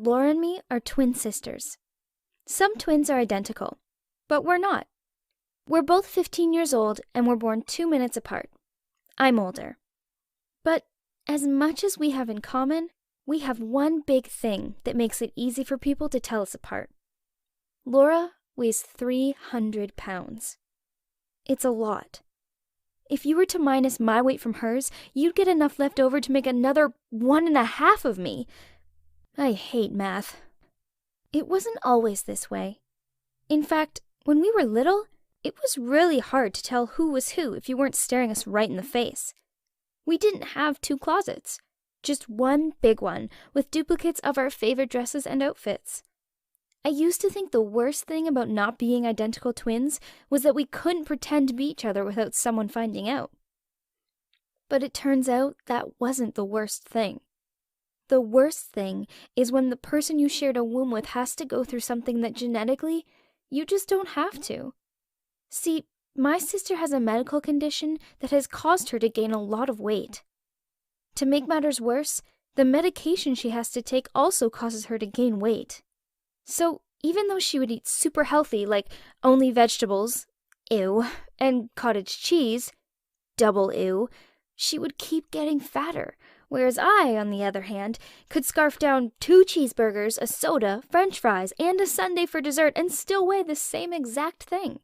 that Laura and me are twin sisters. Some twins are identical, but we're not. We're both 15 years old and we're born 2 minutes apart. I'm older. But as much as we have in common, we have one big thing that makes it easy for people to tell us apart. Laura weighs 300 pounds. It's a lot. If you were to minus my weight from hers, you'd get enough left over to make another 1.5 of me. I hate math. It wasn't always this way. In fact, when we were little, it was really hard to tell who was who if you weren't staring us right in the face. We didn't have 2 closets, just one big one with duplicates of our favorite dresses and outfits. I used to think the worst thing about not being identical twins was that we couldn't pretend to be each other without someone finding out. But it turns out that wasn't the worst thing. The worst thing is when the person you shared a womb with has to go through something that genetically you just don't have to. See, my sister has a medical condition that has caused her to gain a lot of weight. To make matters worse, the medication she has to take also causes her to gain weight. So even though she would eat super healthy, like only vegetables, ew, and cottage cheese, double ew, she would keep getting fatter, whereas I, on the other hand, could scarf down 2 cheeseburgers, a soda, french fries, and a sundae for dessert and still weigh the same exact thing.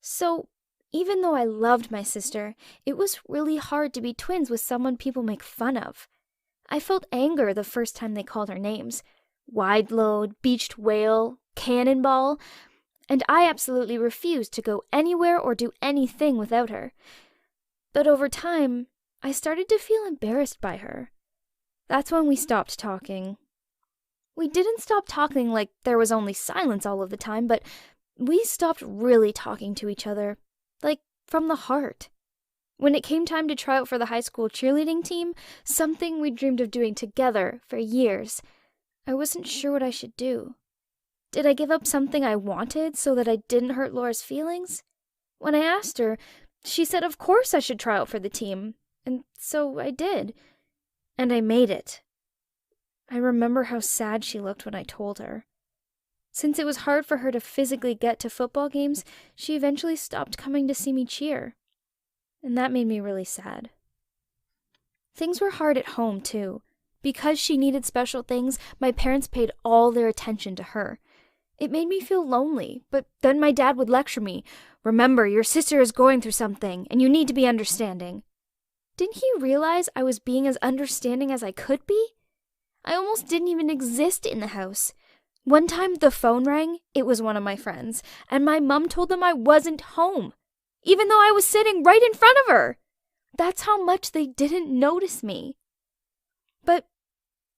So, even though I loved my sister, it was really hard to be twins with someone people make fun of. I felt anger the first time they called her names. Wide load, beached whale, cannonball, and I absolutely refused to go anywhere or do anything without her. But over time, I started to feel embarrassed by her. That's when we stopped talking. We didn't stop talking like there was only silence all of the time, but we stopped really talking to each other, like from the heart. When it came time to try out for the high school cheerleading team, something we dreamed of doing together for years, I wasn't sure what I should do. Did I give up something I wanted so that I didn't hurt Laura's feelings? When I asked her, she said of course I should try out for the team, and so I did. And I made it. I remember how sad she looked when I told her. Since it was hard for her to physically get to football games, she eventually stopped coming to see me cheer. And that made me really sad. Things were hard at home, too. Because she needed special things, my parents paid all their attention to her. It made me feel lonely, but then my dad would lecture me. Remember, your sister is going through something, and you need to be understanding. Didn't he realize I was being as understanding as I could be? I almost didn't even exist in the house. One time the phone rang, it was one of my friends, and my mom told them I wasn't home, even though I was sitting right in front of her. That's how much they didn't notice me. But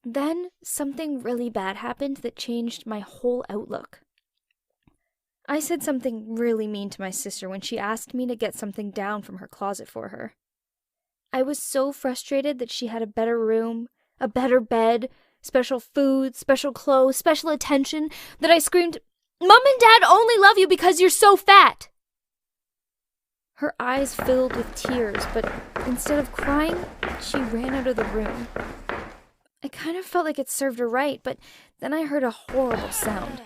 then something really bad happened that changed my whole outlook. I said something really mean to my sister when she asked me to get something down from her closet for her. I was so frustrated that she had a better room, a better bed, special food, special clothes, special attention, that I screamed, "Mom and Dad only love you because you're so fat!" Her eyes filled with tears, but instead of crying, she ran out of the room. I kind of felt like it served her right, but then I heard a horrible sound.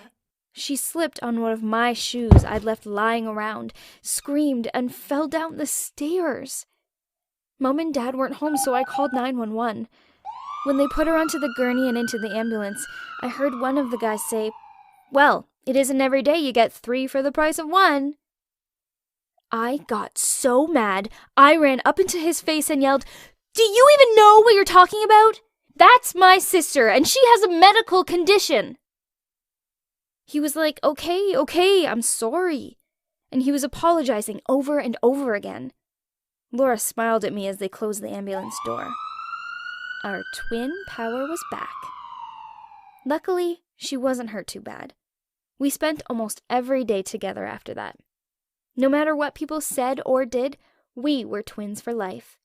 She slipped on one of my shoes I'd left lying around, screamed, and fell down the stairs. Mom and Dad weren't home, so I called 911. When they put her onto the gurney and into the ambulance, I heard one of the guys say, "Well, it isn't every day you get 3 for the price of 1. I got so mad, I ran up into his face and yelled, "Do you even know what you're talking about? That's my sister, and she has a medical condition." He was like, okay, I'm sorry. And he was apologizing over and over again. Laura smiled at me as they closed the ambulance door. Our twin power was back. Luckily, she wasn't hurt too bad. We spent almost every day together after that. No matter what people said or did, we were twins for life.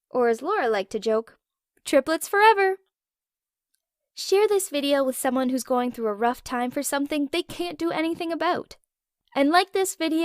Or as Laura liked to joke, triplets forever. Share this video with someone who's going through a rough time for something they can't do anything about. And like this video